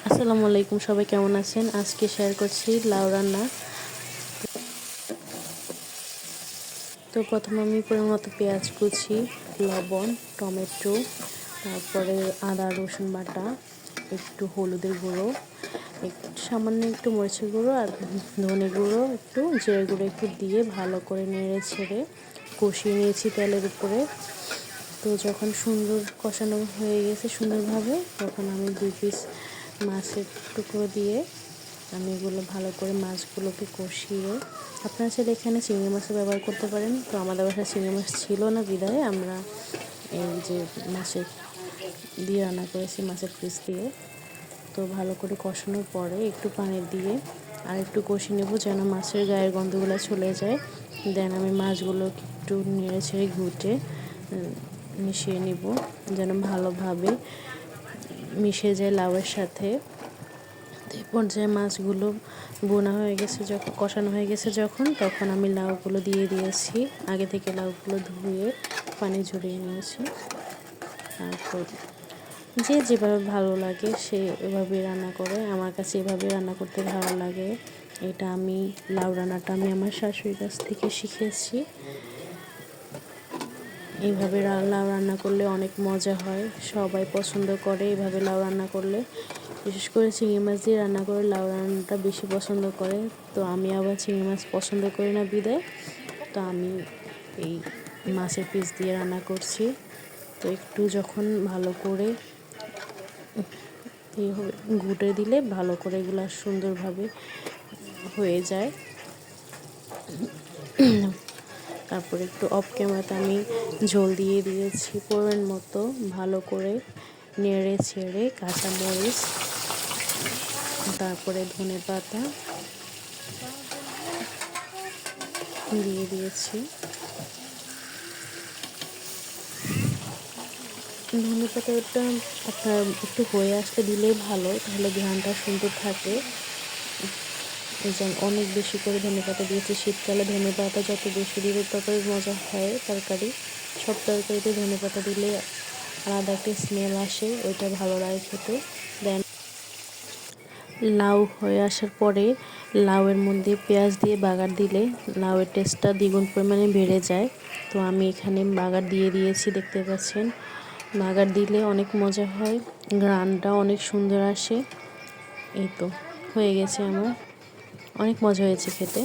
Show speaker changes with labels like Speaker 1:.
Speaker 1: আসসালামু আলাইকুম, সবাই কেমন আছেন? আজকে শেয়ার করছি লাউ রান্না। তো প্রথমে আমি পরিমাণ মতো পেঁয়াজ কুচি, লবণ, টমেটো, তারপরে আদা রসুন বাটা, একটু হলুদের গুঁড়ো, সামান্য একটু মরিচের গুঁড়ো আর ধনে গুঁড়ো, একটু জিরে গুঁড়ো একটু দিয়ে ভালো করে নেড়ে ছেড়ে কষিয়ে নিয়েছি তেলের উপরে। তো যখন সুন্দর কষানো হয়ে গেছে সুন্দরভাবে, তখন আমি 2 পিস মাছের টুকরো দিয়ে আমি এগুলো ভালো করে মাছগুলোকে কষিয়ে, আপনারা চাইলে এখানে চিংড়ি মাছও ব্যবহার করতে পারেন। তো আমাদের বাসায় চিংড়ি মাছ ছিল না বিধায় আমরা এই যে মাছের দিয়ে রান্না করেছি, মাছের পিস দিয়ে। তো ভালো করে কষানোর পরে একটু পানি দিয়ে আর একটু কষিয়ে নেব যেন মাছের গায়ের গন্ধগুলো চলে যায়। দেন আমি মাছগুলোকে একটু নেড়ে ছেড়ে ঘুটে মিশিয়ে নিব যেন ভালোভাবে মিশে যায় লাউয়ের সাথে। এই পর্যায়ে মাছগুলো বোনা হয়ে গেছে, যখন কষানো হয়ে গেছে তখন আমি লাউগুলো দিয়ে দিয়েছি। আগে থেকে লাউগুলো ধুয়ে পানি ঝরিয়ে নিয়েছি। তারপর যে যেভাবে ভালো লাগে সে এভাবে রান্না করে। আমার কাছে এভাবে রান্না করতে ভালো লাগে। এটা আমি লাউ রান্নাটা আমি আমার শাশুড়ির কাছ থেকে শিখেছি। এইভাবে লাউ রান্না করলে অনেক মজা হয়, সবাই পছন্দ করে এইভাবে লাউ রান্না করলে। বিশেষ করে চিংড়ি মাছ দিয়ে রান্না করে লাউ রান্নাটা বেশি পছন্দ করে। তো আমি আবার চিংড়ি মাছ পছন্দ করি না বিদায়, তো আমি এই মাছের পিস দিয়ে রান্না করছি। তো একটু যখন ভালো করে ঘুটে দিলে ভালো করে এগুলো সুন্দরভাবে হয়ে যায়। তারপরে একটু অফ ক্যামেরাতে আমি ঝোল দিয়ে দিয়েছি পরিমাণ মতো, ভালো করে নেড়ে ছেড়ে কাঁচামরিচ, তারপরে ধনেপাতা দিয়ে দিয়েছি। ধনেপাতাটা আপনার একটু হয়ে আসতে দিলেই ভালো, তাহলে ঘ্রাণটা সুন্দর থাকে। এই যে অনেক বেশি করে ধনেপাতা দিয়েছি। শীতকালে ধনেপাতা যত বেশি দিলে তত মজা হয় তরকারি। সব তরকারিতে ধনেপাতা দিলে আলাদা একটা স্মেল আসে, ওইটা ভালো লাগে খেতে। দেন লাউ হয়ে আসার পরে লাউয়ের মধ্যে পেঁয়াজ দিয়ে বাগার দিলে লাউয়ের টেস্টটা দ্বিগুণ পরিমাণে বেড়ে যায়। তো আমি এখানে বাগার দিয়ে দিয়েছি, দেখতে পাচ্ছেন। বাগার দিলে অনেক মজা হয়, ঘ্রাণটা অনেক সুন্দর আসে। এই তো হয়ে গেছে আমার, অনেক মজা হয়েছে খেতে।